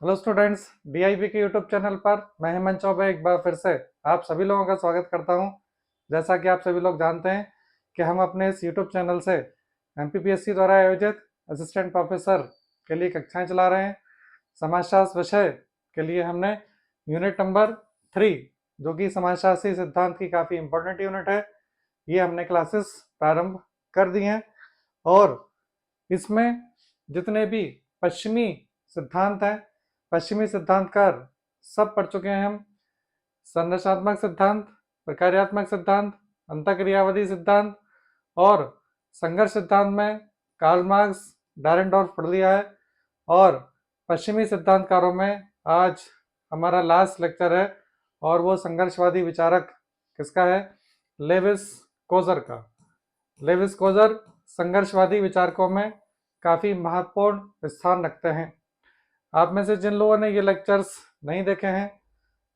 Hello students, DIB के YouTube channel पर मैं हेमंत चौबे एक बार फिर से आप सभी लोगों का स्वागत करता हूं। जैसा कि आप सभी लोग जानते हैं कि हम अपने इस यूट्यूब चैनल से एमपीपीएससी द्वारा आयोजित असिस्टेंट प्रोफेसर के लिए कक्षाएं चला रहे हैं। समाजशास्त्र विषय के लिए हमने यूनिट नंबर 3, जो कि समाजशास्त्री सिद्धांत की काफ़ी इंपॉर्टेंट यूनिट है, ये हमने क्लासेस प्रारंभ कर दी हैं। और इसमें जितने भी पश्चिमी सिद्धांत हैं, पश्चिमी सिद्धांतकार सब पढ़ चुके हैं हम। संरचनात्मक सिद्धांत, प्रकार्यात्मक सिद्धांत, अंतःक्रियावादी सिद्धांत और संघर्ष सिद्धांत में कार्ल मार्क्स, डारेंडोर्फ पढ़ लिया है। और पश्चिमी सिद्धांतकारों में आज हमारा लास्ट लेक्चर है और वो संघर्षवादी विचारक किसका है? लेविस कोजर का। लेविस कोजर संघर्षवादी विचारकों में काफ़ी महत्वपूर्ण स्थान रखते हैं। आप में से जिन लोगों ने ये लेक्चर्स नहीं देखे हैं,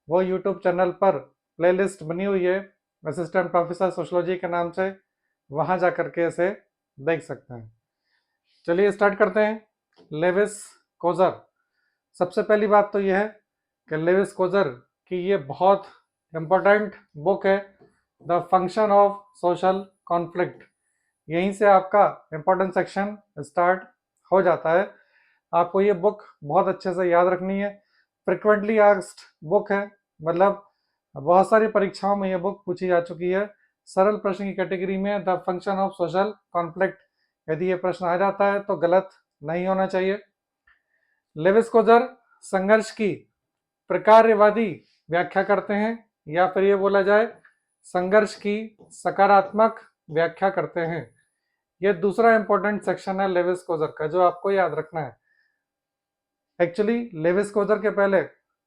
वो यूट्यूब चैनल पर प्लेलिस्ट बनी हुई है असिस्टेंट प्रोफेसर सोशियोलॉजी के नाम से, वहाँ जा कर के इसे देख सकते हैं। चलिए स्टार्ट करते हैं। Lewis Coser. सबसे पहली बात तो यह है कि लेविस कोजर की ये बहुत इम्पोर्टेंट बुक है, the function of social conflict. यहीं से आपका इम्पोर्टेंट सेक्शन स्टार्ट हो जाता है। आपको ये बुक बहुत अच्छे से याद रखनी है। फ्रिक्वेंटली आस्क्ड बुक है, मतलब बहुत सारी परीक्षाओं में ये बुक पूछी जा चुकी है। सरल प्रश्न की कैटेगरी में the function of social conflict, यदि ये प्रश्न आ जाता है तो गलत नहीं होना चाहिए। लेविस कोजर संघर्ष की प्रकार्यवादी व्याख्या करते हैं, या फिर ये बोला जाए संघर्ष की सकारात्मक व्याख्या करते हैं। ये दूसरा इंपॉर्टेंट सेक्शन है लेविस कोजर का, जो आपको याद रखना है। एक्चुअली लेविस कोजर के पहले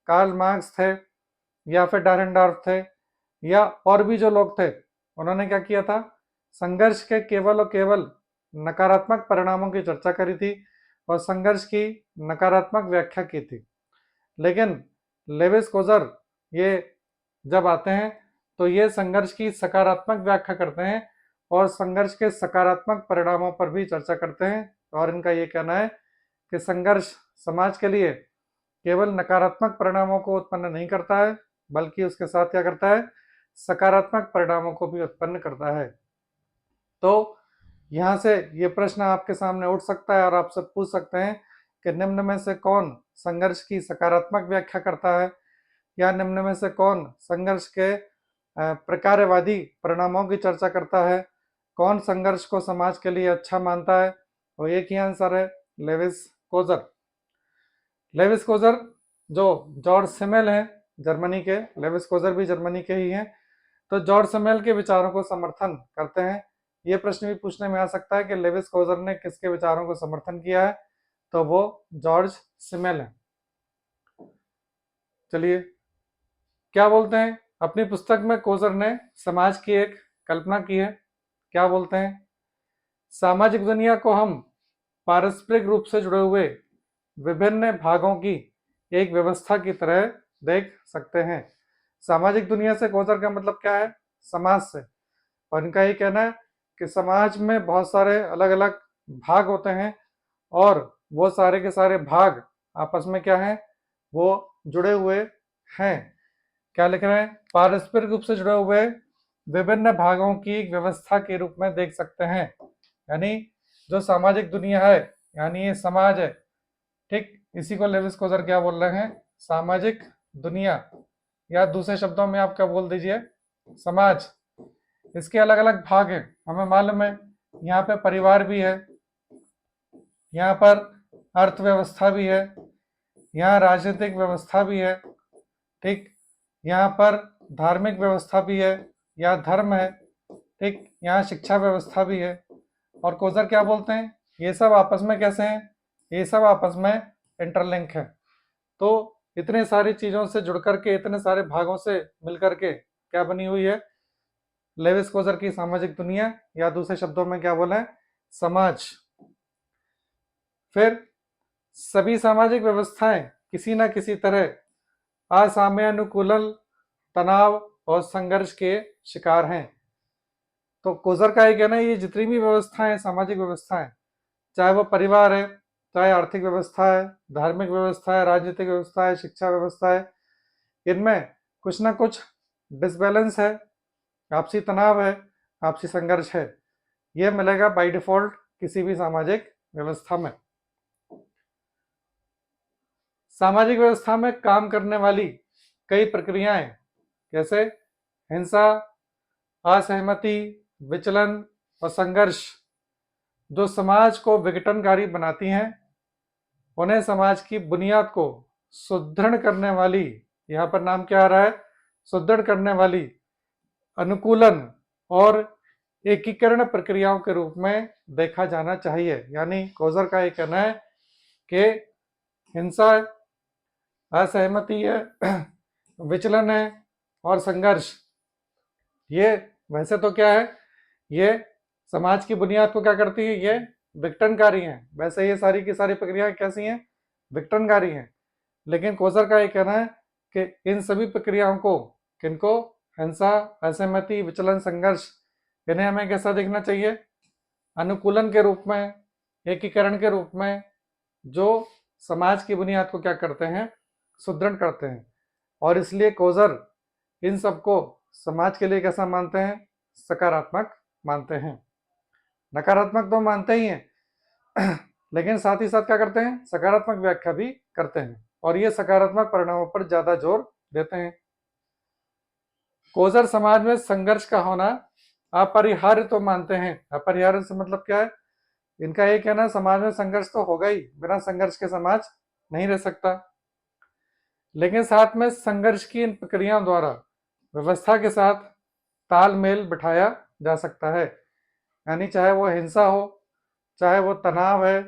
कार्ल मार्क्स थे, या फिर डारेंडोर्फ थे, या और भी जो लोग थे, उन्होंने क्या किया था? संघर्ष के केवल और केवल नकारात्मक परिणामों की चर्चा करी थी और संघर्ष की नकारात्मक व्याख्या की थी। लेकिन लेविस कोजर ये जब आते हैं तो ये संघर्ष की सकारात्मक व्याख्या करते हैं और संघर्ष के सकारात्मक परिणामों पर भी चर्चा करते हैं। और इनका ये कहना है कि संघर्ष समाज के लिए केवल नकारात्मक परिणामों को उत्पन्न नहीं करता है, बल्कि उसके साथ क्या करता है? सकारात्मक परिणामों को भी उत्पन्न करता है। तो यहाँ से ये प्रश्न आपके सामने उठ सकता है और आपसे पूछ सकते हैं कि निम्न में से कौन संघर्ष की सकारात्मक व्याख्या करता है, या निम्न में से कौन संघर्ष के प्रकार्यवादी परिणामों की चर्चा करता है, कौन संघर्ष को समाज के लिए अच्छा मानता है? और एक ही आंसर है, लेविस कोजर। लेविस कोजर जो जॉर्ज सिमेल हैं जर्मनी के, लेविस कोजर भी जर्मनी के ही हैं, तो जॉर्ज सिमेल के विचारों को समर्थन करते हैं। ये प्रश्न भी पूछने में आ सकता है कि लेविस कोजर ने किसके विचारों को समर्थन किया है, तो वो जॉर्ज सिमेल है। चलिए, क्या बोलते हैं? अपनी पुस्तक में कोजर ने समाज की एक कल्पना की है। क्या बोलते हैं? सामाजिक दुनिया को हम पारस्परिक रूप से जुड़े हुए विभिन्न भागों की एक व्यवस्था की तरह देख सकते हैं। सामाजिक दुनिया से कोजर का मतलब क्या है? समाज से। और इनका ये कहना है कि समाज में बहुत सारे अलग अलग भाग होते हैं और वो सारे के सारे भाग आपस में क्या हैं? वो जुड़े हुए हैं। क्या लिख रहे हैं? पारस्परिक रूप से जुड़े हुए विभिन्न भागों की एक व्यवस्था के रूप में देख सकते हैं। यानी जो सामाजिक दुनिया है, यानी ये समाज है, ठीक, इसी को लेविस कोजर क्या बोल रहे हैं? सामाजिक दुनिया, या दूसरे शब्दों में आप क्या बोल दीजिए? समाज। इसके अलग अलग भाग हैं, हमें मालूम है। यहाँ पे परिवार भी है, यहाँ पर अर्थव्यवस्था भी है, यहाँ राजनीतिक व्यवस्था भी है, ठीक, यहाँ पर धार्मिक व्यवस्था भी है या धर्म है, ठीक, यहाँ शिक्षा व्यवस्था भी है। और कोजर क्या बोलते हैं? ये सब आपस में कैसे हैं? ये सब आपस में इंटरलिंक है। तो इतने सारी चीज़ों से जुड़ करके, इतने सारे भागों से मिल करके क्या बनी हुई है? लेविस कोजर की सामाजिक दुनिया, या दूसरे शब्दों में क्या बोले? समाज। फिर सभी सामाजिक व्यवस्थाएं किसी न किसी तरह असामयानुकूलन, तनाव और संघर्ष के शिकार हैं। तो कोजर का ये कहना है, ये जितनी भी व्यवस्थाएं, सामाजिक व्यवस्थाएं, चाहे वो परिवार है, चाहे आर्थिक व्यवस्था है, धार्मिक व्यवस्था है, राजनीतिक व्यवस्था है, शिक्षा व्यवस्था है, इनमें कुछ ना कुछ डिसबैलेंस है, आपसी तनाव है, आपसी संघर्ष है। यह मिलेगा बाय डिफॉल्ट किसी भी सामाजिक व्यवस्था में। सामाजिक व्यवस्था में काम करने वाली कई प्रक्रियाएं जैसे हिंसा, असहमति, विचलन और संघर्ष जो समाज को विघटनकारी बनाती हैं, उन्हें समाज की बुनियाद को सुदृढ़ करने वाली, यहाँ पर नाम क्या आ रहा है, सुदृढ़ करने वाली अनुकूलन और एकीकरण प्रक्रियाओं के रूप में देखा जाना चाहिए। यानी कोज़र का ये कहना है कि हिंसा, असहमति है, विचलन है और संघर्ष, ये वैसे तो क्या है, ये समाज की बुनियाद को क्या करती है, ये विघटनकारी हैं। वैसे ये सारी की सारी प्रक्रियाएं कैसी हैं, विघटनकारी हैं। लेकिन कोज़र का ये कहना है कि इन सभी प्रक्रियाओं को, किनको, हिंसा, असहमति, विचलन, संघर्ष, इन्हें हमें कैसा देखना चाहिए, अनुकूलन के रूप में, एकीकरण के रूप में, जो समाज की बुनियाद को क्या करते हैं, सुदृढ़ करते हैं। और इसलिए कोज़र इन सबको समाज के लिए कैसा मानते हैं, सकारात्मक मानते हैं। नकारात्मक तो मानते ही हैं लेकिन साथ ही साथ क्या करते हैं, सकारात्मक व्याख्या भी करते हैं और ये सकारात्मक परिणामों पर ज्यादा जोर देते हैं। कोज़र समाज में संघर्ष का होना अपरिहार्य तो मानते हैं। अपरिहार्य से मतलब क्या है, इनका ये कहना है समाज में संघर्ष तो होगा ही, बिना संघर्ष के समाज नहीं रह सकता। लेकिन साथ में संघर्ष की इन प्रक्रियाओं द्वारा व्यवस्था के साथ तालमेल बिठाया जा सकता है। यानी चाहे वो हिंसा हो, चाहे वो तनाव है,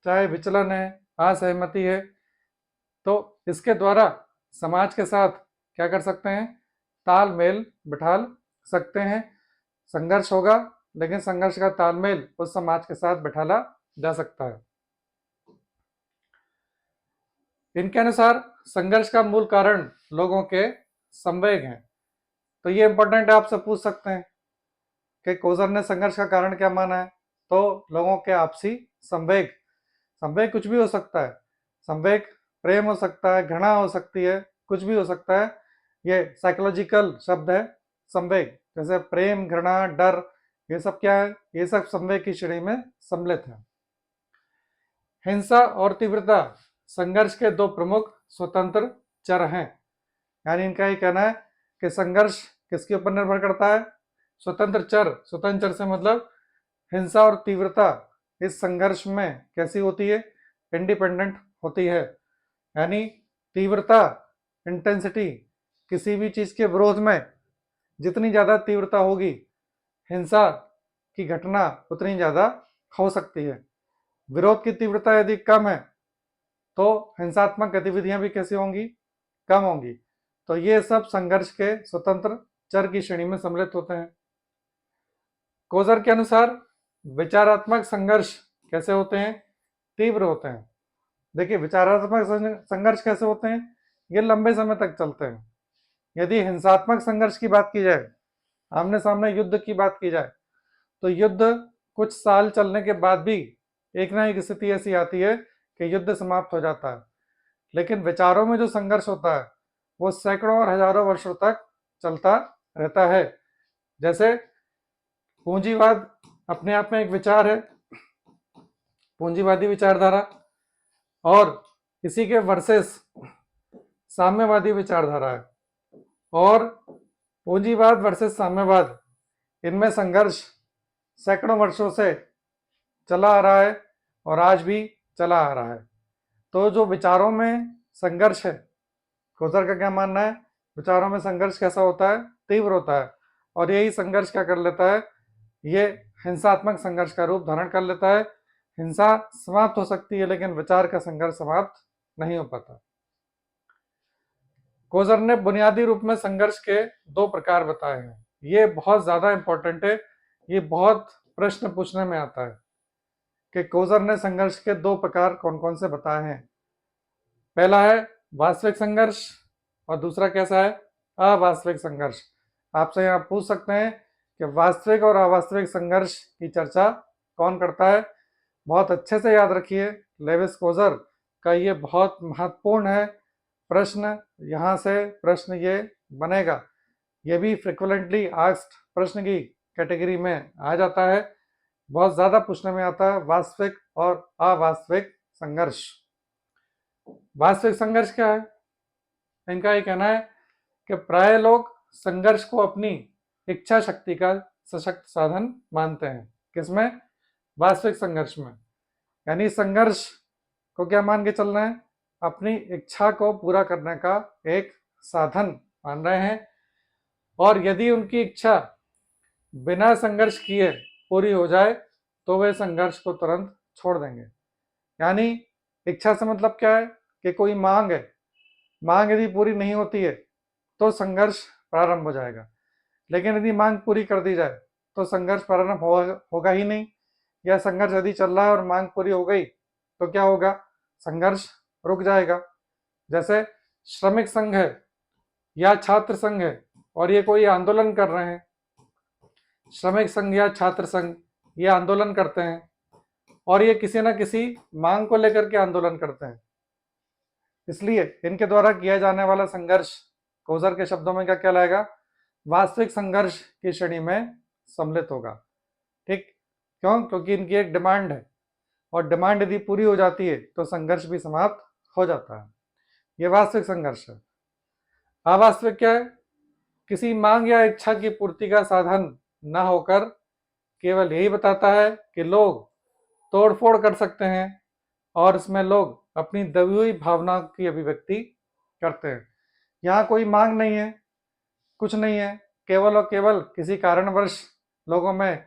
चाहे विचलन है, असहमति है, तो इसके द्वारा समाज के साथ क्या कर सकते हैं, तालमेल बिठा सकते हैं। संघर्ष होगा लेकिन संघर्ष का तालमेल उस समाज के साथ बिठाला जा सकता है। इनके अनुसार संघर्ष का मूल कारण लोगों के संवेग हैं। तो ये इंपॉर्टेंट है, आपसे पूछ सकते हैं कि कोज़र ने संघर्ष का कारण क्या माना है, तो लोगों के आपसी संवेग। संवेग कुछ भी हो सकता है, संवेग प्रेम हो सकता है, घृणा हो सकती है, कुछ भी हो सकता है। ये साइकोलॉजिकल शब्द है संवेग, जैसे प्रेम, घृणा, डर, ये सब क्या है, ये सब संवेग की श्रेणी में सम्मिलित है। हिंसा और तीव्रता संघर्ष के दो प्रमुख स्वतंत्र चर हैं। यानी इनका ये कहना है कि संघर्ष किसके ऊपर निर्भर करता है, स्वतंत्र चर। स्वतंत्र चर से मतलब हिंसा और तीव्रता इस संघर्ष में कैसी होती है, इंडिपेंडेंट होती है। यानी तीव्रता, इंटेंसिटी, किसी भी चीज के विरोध में जितनी ज्यादा तीव्रता होगी, हिंसा की घटना उतनी ज्यादा हो सकती है। विरोध की तीव्रता यदि कम है तो हिंसात्मक गतिविधियां भी कैसी होंगी, कम होंगी। तो ये सब संघर्ष के स्वतंत्र चर की श्रेणी में सम्मिलित होते हैं। कोज़र के अनुसार विचारात्मक संघर्ष कैसे होते हैं, तीव्र होते हैं। देखिए विचारात्मक संघर्ष कैसे होते हैं, ये लंबे समय तक चलते हैं। यदि हिंसात्मक संघर्ष की बात की जाए, आमने सामने युद्ध की बात की जाए, तो युद्ध कुछ साल चलने के बाद भी एक ना एक स्थिति ऐसी आती है कि युद्ध समाप्त हो जाता है। लेकिन विचारों में जो संघर्ष होता है वो सैकड़ों और हजारों वर्षों तक चलता रहता है। जैसे पूंजीवाद अपने आप में एक विचार है, पूंजीवादी विचारधारा, और इसी के वर्सेस साम्यवादी विचारधारा है। और पूंजीवाद वर्सेस साम्यवाद, इनमें संघर्ष सैकड़ों वर्षों से चला आ रहा है और आज भी चला आ रहा है। तो जो विचारों में संघर्ष है, कोज़र का क्या मानना है, विचारों में संघर्ष कैसा होता है, तीव्र होता है। और यही संघर्ष क्या कर लेता है, ये हिंसात्मक संघर्ष का रूप धारण कर लेता है। हिंसा समाप्त हो सकती है लेकिन विचार का संघर्ष समाप्त नहीं हो पाता। कोज़र ने बुनियादी रूप में संघर्ष के दो प्रकार बताए हैं। ये बहुत ज्यादा इंपॉर्टेंट है, ये बहुत प्रश्न पूछने में आता है कि कोज़र ने संघर्ष के दो प्रकार कौन कौन से बताए हैं। पहला है वास्तविक संघर्ष और दूसरा कैसा है, अवास्तविक संघर्ष। आपसे यहाँ पूछ सकते हैं कि वास्तविक और अवास्तविक संघर्ष की चर्चा कौन करता है, बहुत अच्छे से याद रखिए, लेविस कोजर का ये बहुत महत्वपूर्ण है प्रश्न। यहाँ से प्रश्न ये बनेगा, ये भी फ्रिक्वेंटली आस्क्ड प्रश्न की कैटेगरी में आ जाता है, बहुत ज़्यादा पूछने में आता है। वास्तविक और अवास्तविक संघर्ष। वास्तविक संघर्ष क्या है? इनका ये कहना है कि प्राय लोग संघर्ष को अपनी इच्छा शक्ति का सशक्त साधन मानते हैं। किसमें? वास्तविक संघर्ष में। यानी संघर्ष को क्या मान के चल रहे हैं? अपनी इच्छा को पूरा करने का एक साधन मान रहे हैं, और यदि उनकी इच्छा बिना संघर्ष किए पूरी हो जाए तो वे संघर्ष को तुरंत छोड़ देंगे। यानी इच्छा से मतलब क्या है कि कोई मांग है, मांग यदि पूरी नहीं होती है तो संघर्ष प्रारंभ हो जाएगा, लेकिन यदि मांग पूरी कर दी जाए तो संघर्ष प्रारंभ होगा ही नहीं। या संघर्ष यदि चल रहा है और मांग पूरी हो गई तो क्या होगा? संघर्ष रुक जाएगा। जैसे श्रमिक संघ है या छात्र संघ है और ये कोई आंदोलन कर रहे हैं, श्रमिक संघ या छात्र संघ ये आंदोलन करते हैं और ये किसी न किसी मांग को लेकर के आंदोलन करते हैं, इसलिए इनके द्वारा किया जाने वाला संघर्ष कोजर के शब्दों में क्या कहलाएगा? वास्तविक संघर्ष की श्रेणी में सम्मिलित होगा। ठीक, क्यों? क्योंकि इनकी एक डिमांड है और डिमांड यदि पूरी हो जाती है तो संघर्ष भी समाप्त हो जाता है। ये वास्तविक संघर्ष है। अवास्तविक क्या है? किसी मांग या इच्छा की पूर्ति का साधन न होकर केवल यही बताता है कि लोग तोड़फोड़ कर सकते हैं और इसमें लोग अपनी दबी हुई भावना की अभिव्यक्ति करते हैं। यहाँ कोई मांग नहीं है, कुछ नहीं है, केवल और केवल किसी कारणवश लोगों में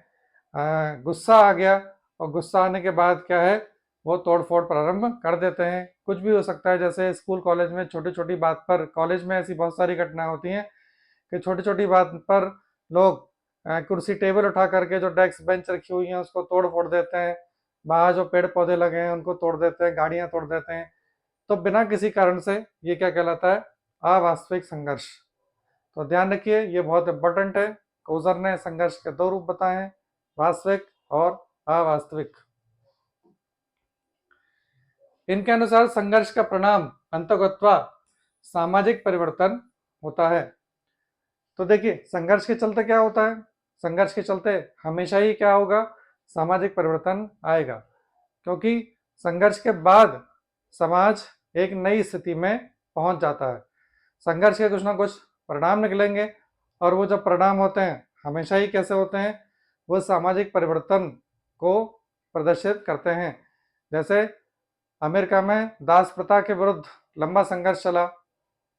गुस्सा आ गया और गुस्सा आने के बाद क्या है, वो तोड़फोड़ प्रारंभ कर देते हैं। कुछ भी हो सकता है, जैसे स्कूल कॉलेज में छोटी छोटी बात पर, कॉलेज में ऐसी बहुत सारी घटनाएं होती हैं कि छोटी छोटी बात पर लोग कुर्सी टेबल उठा करके जो डेस्क बेंच रखी हुई है उसको तोड़ फोड़ देते हैं, बाहर जो पेड़ पौधे लगे हैं उनको तोड़ देते हैं, गाड़ियां तोड़ देते हैं। तो बिना किसी कारण से ये क्या कहलाता है? अवास्तविक संघर्ष। तो ध्यान रखिए, ये बहुत इंपॉर्टेंट है। कोजर ने संघर्ष के दो रूप बताए हैं, वास्तविक और अवास्तविक। इनके अनुसार संघर्ष का परिणाम अंततः सामाजिक परिवर्तन होता है। तो देखिए, संघर्ष के चलते क्या होता है? संघर्ष के चलते हमेशा ही क्या होगा? सामाजिक परिवर्तन आएगा, क्योंकि संघर्ष के बाद समाज एक नई स्थिति में पहुंच जाता है। संघर्ष के कुछ ना कुछ परिणाम निकलेंगे और वो जब परिणाम होते हैं हमेशा ही कैसे होते हैं? वो सामाजिक परिवर्तन को प्रदर्शित करते हैं। जैसे अमेरिका में दास प्रथा के विरुद्ध लंबा संघर्ष चला,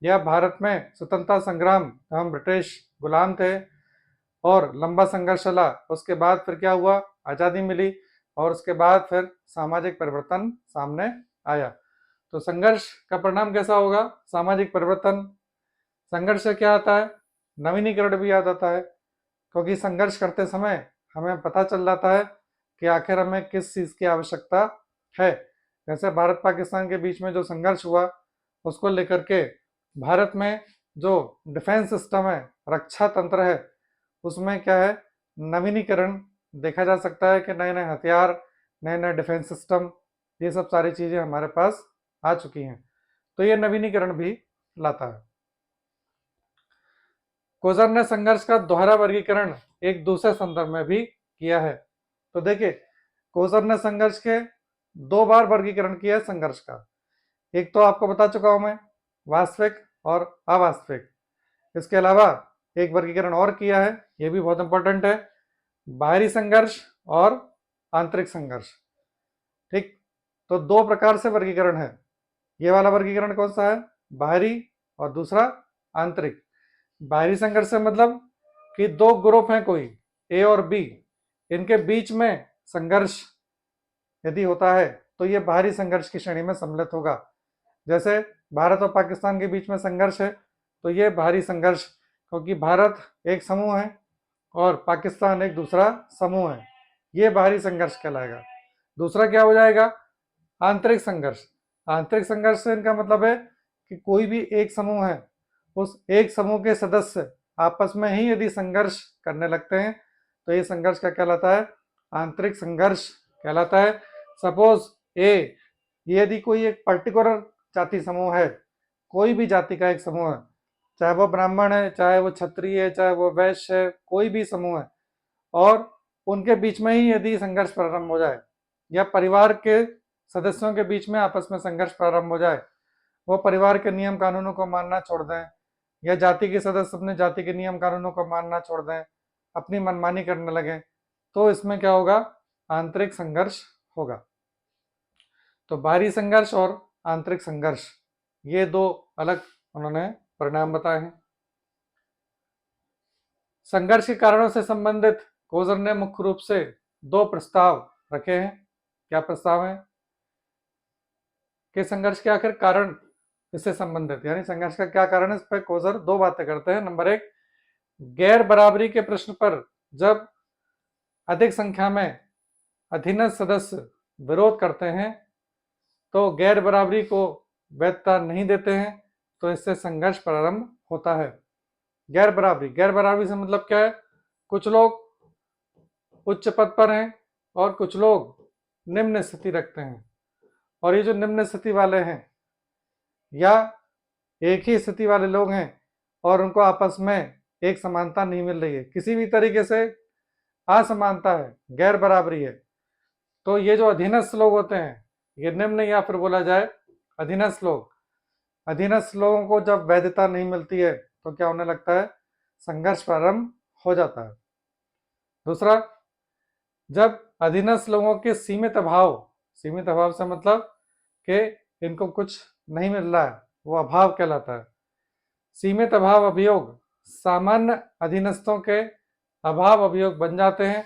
या भारत में स्वतंत्रता संग्राम, हम ब्रिटिश गुलाम थे और लंबा संघर्ष चला, उसके बाद फिर क्या हुआ? आज़ादी मिली और उसके बाद फिर सामाजिक परिवर्तन सामने आया। तो संघर्ष का परिणाम कैसा होगा? सामाजिक परिवर्तन। संघर्ष से क्या आता है? नवीनीकरण भी याद आता है, क्योंकि संघर्ष करते समय हमें पता चल जाता है कि आखिर हमें किस चीज़ की आवश्यकता है। जैसे भारत पाकिस्तान के बीच में जो संघर्ष हुआ, उसको लेकर के भारत में जो डिफेंस सिस्टम है, रक्षा तंत्र है, उसमें क्या है? नवीनीकरण देखा जा सकता है कि नए नए हथियार, नए नए डिफेंस सिस्टम, ये सब सारी चीज़ें हमारे पास आ चुकी हैं। तो ये नवीनीकरण भी लाता है। कोजर ने संघर्ष का दोहरा वर्गीकरण एक दूसरे संदर्भ में भी किया है। तो देखिए, कोजर ने संघर्ष के दो बार वर्गीकरण किया है संघर्ष का। एक तो आपको बता चुका हूं मैं, वास्तविक और अवास्तविक। इसके अलावा एक वर्गीकरण और किया है, यह भी बहुत इंपॉर्टेंट है, बाहरी संघर्ष और आंतरिक संघर्ष। ठीक, तो दो प्रकार से वर्गीकरण है। ये वाला वर्गीकरण कौन सा है? बाहरी, और दूसरा आंतरिक। बाहरी संघर्ष से मतलब कि दो ग्रुप हैं, कोई ए और बी, इनके बीच में संघर्ष यदि होता है तो ये बाहरी संघर्ष की श्रेणी में सम्मिलित होगा। जैसे भारत और पाकिस्तान के बीच में संघर्ष है तो ये बाहरी संघर्ष, क्योंकि भारत एक समूह है और पाकिस्तान एक दूसरा समूह है, ये बाहरी संघर्ष कहलाएगा। दूसरा क्या हो जाएगा? आंतरिक संघर्ष। आंतरिक संघर्ष से इनका मतलब है कि कोई भी एक समूह है, उस एक समूह के सदस्य आपस में ही यदि संघर्ष करने लगते हैं तो ये संघर्ष क्या कहलाता है? आंतरिक संघर्ष कहलाता है। सपोज ए, यदि कोई एक पर्टिकुलर जाति समूह है, कोई भी जाति का एक समूह है, चाहे वो ब्राह्मण है, चाहे वो क्षत्रिय है, चाहे वो वैश्य है, कोई भी समूह है, और उनके बीच में ही यदि संघर्ष प्रारंभ हो जाए या परिवार के सदस्यों के बीच में आपस में संघर्ष प्रारंभ हो जाए, वो परिवार के नियम कानूनों को मानना छोड़ दें या जाति के सदस्य अपने जाति के नियम कानूनों को मानना छोड़ दें, अपनी मनमानी करने लगें, तो इसमें क्या होगा? आंतरिक संघर्ष होगा। तो बाहरी संघर्ष और आंतरिक संघर्ष, ये दो अलग उन्होंने परिणाम बताए हैं। संघर्ष के कारणों से संबंधित कोजर ने मुख्य रूप से दो प्रस्ताव रखे हैं। क्या प्रस्ताव हैं? कि संघर्ष के आखिर कारण इससे संबंधित, यानी संघर्ष का क्या कारण है, इस पर कोजर दो बातें करते हैं। नंबर एक, गैर बराबरी के प्रश्न पर जब अधिक संख्या में अधीनस्थ सदस्य विरोध करते हैं तो गैर बराबरी को वैधता नहीं देते हैं, तो इससे संघर्ष प्रारंभ होता है। गैर बराबरी से मतलब क्या है? कुछ लोग उच्च पद पर हैं और कुछ लोग निम्न स्थिति रखते हैं, और ये जो निम्न स्थिति वाले हैं या एक ही स्थिति वाले लोग हैं और उनको आपस में एक समानता नहीं मिल रही है, किसी भी तरीके से असमानता है, गैर बराबरी है, तो ये जो अधीनस्थ लोग होते हैं, ये निम्न या फिर बोला जाए अधीनस्थ लोगों को जब वैधता नहीं मिलती है तो क्या होने लगता है? संघर्ष प्रारंभ हो जाता है। दूसरा, जब अधीनस्थ लोगों के सीमित अभाव से मतलब कि इनको कुछ नहीं मिल रहा है, वो अभाव कहलाता है। सीमित अभाव अभियोग सामान्य अधीनस्थों के अभाव अभियोग बन जाते हैं,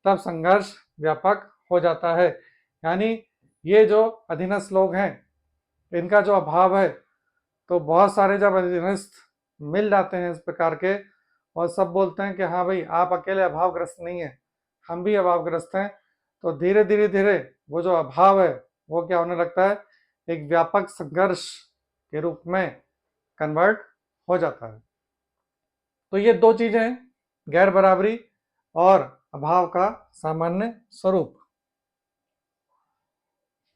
तब संघर्ष व्यापक हो जाता है। यानी ये जो अधीनस्थ लोग हैं, इनका जो अभाव है, तो बहुत सारे जब अधीनस्थ मिल जाते हैं इस प्रकार के, और सब बोलते हैं कि हाँ भाई आप अकेले अभावग्रस्त नहीं है, हम भी अभावग्रस्त हैं, तो धीरे धीरे वो जो अभाव है वो क्या होने लगता है? एक व्यापक संघर्ष के रूप में कन्वर्ट हो जाता है। तो ये दो चीजें हैं, गैर बराबरी और अभाव का सामान्य स्वरूप।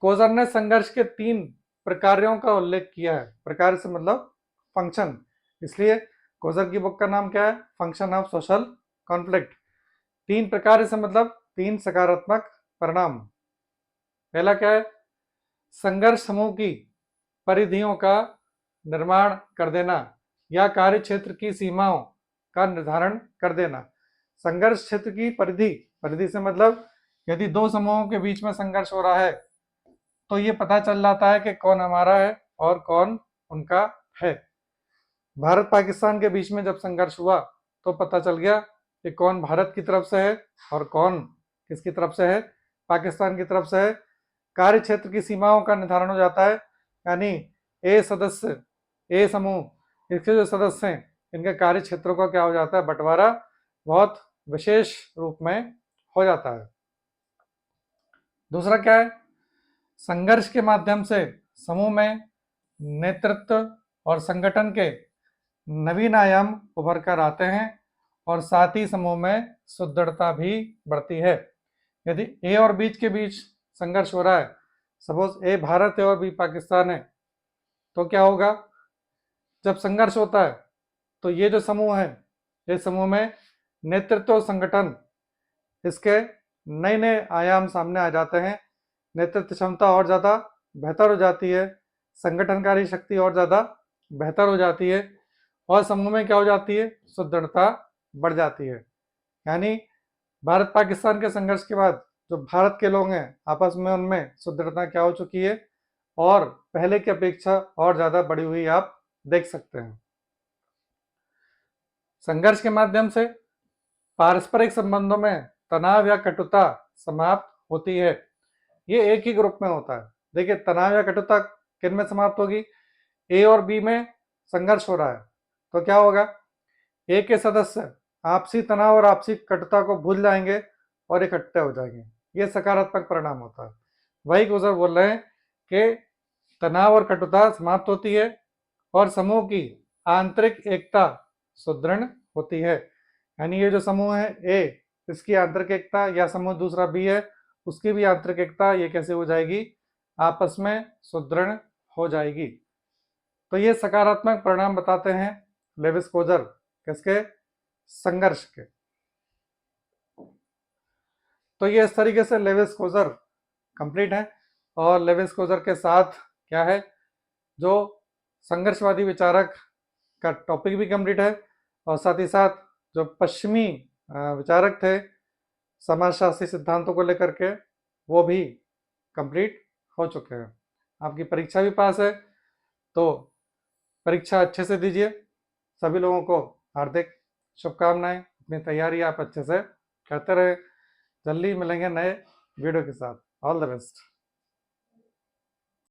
कोजर ने संघर्ष के 3 प्रकारों का उल्लेख किया है। प्रकार से मतलब फंक्शन, इसलिए कोजर की बुक का नाम क्या है? Function of social conflict. 3 प्रकार से मतलब 3 सकारात्मक परिणाम। पहला क्या है? संघर्ष समूह की परिधियों का निर्माण कर देना या कार्य क्षेत्र की सीमाओं का निर्धारण कर देना। संघर्ष क्षेत्र की परिधि से मतलब यदि दो समूहों के बीच में संघर्ष हो रहा है तो ये पता चल जाता है कि कौन हमारा है और कौन उनका है। भारत पाकिस्तान के बीच में जब संघर्ष हुआ तो पता चल गया कि कौन भारत की तरफ से है और कौन किसकी तरफ से है? पाकिस्तान की तरफ से है। कार्य क्षेत्र की सीमाओं का निर्धारण हो जाता है, यानी ए समूह, इसके जो सदस्य हैं, इनके कार्य क्षेत्रों का क्या हो जाता है? बंटवारा बहुत विशेष रूप में हो जाता है। दूसरा क्या है? संघर्ष के माध्यम से समूह में नेतृत्व और संगठन के नवीन आयाम उभर कर आते हैं और साथ ही समूह में सुदृढ़ता भी बढ़ती है। यदि ए और बी के बीच संघर्ष हो रहा है, सपोज ए भारत है और बी पाकिस्तान है, तो क्या होगा? जब संघर्ष होता है तो ये जो समूह है, इस समूह में नेतृत्व और संगठन, इसके नए नए आयाम सामने आ जाते हैं। नेतृत्व क्षमता और ज़्यादा बेहतर हो जाती है, संगठनकारी शक्ति और ज़्यादा बेहतर हो जाती है, और समूह में क्या हो जाती है? सुदृढ़ता बढ़ जाती है। यानी भारत पाकिस्तान के संघर्ष के बाद जो भारत के लोग हैं आपस में, उनमें सुदृढ़ता क्या हो चुकी है और पहले की अपेक्षा और ज़्यादा बढ़ी हुई आप देख सकते हैं। संघर्ष के माध्यम से पारस्परिक संबंधों में तनाव या कटुता समाप्त होती है। ये एक ही ग्रुप में होता है। देखिए, तनाव या कटुता किन में समाप्त होगी? ए और बी में संघर्ष हो रहा है तो क्या होगा? ए के सदस्य आपसी तनाव और आपसी कटुता को भूल जाएंगे और इकट्ठे हो जाएंगे। ये सकारात्मक परिणाम होता है। वही गुजर बोल रहे हैं कि तनाव और कटुता समाप्त होती है और समूह की आंतरिक एकता सुदृढ़ होती है। यानी ये जो समूह है ए, इसकी आंतरिक एकता, या समूह दूसरा बी है, उसकी भी आंतरिक एकता ये कैसे हो जाएगी, आपस में सुदृढ़ हो जाएगी। तो ये सकारात्मक परिणाम बताते हैं लेविस-कोजर किसके, संघर्ष के। तो ये इस तरीके से लेविस-कोजर कंप्लीट है। और लेविस-कोजर के साथ क्या है, जो संघर्षवादी विचारक का टॉपिक भी कंप्लीट है, और साथ ही साथ जो पश्चिमी विचारक थे समाजशास्त्री सिद्धांतों को लेकर के, वो भी कंप्लीट हो चुके हैं। आपकी परीक्षा भी पास है, तो परीक्षा अच्छे से दीजिए। सभी लोगों को हार्दिक शुभकामनाएं। अपनी तैयारी आप अच्छे से करते रहे। जल्दी मिलेंगे नए वीडियो के साथ। All the best.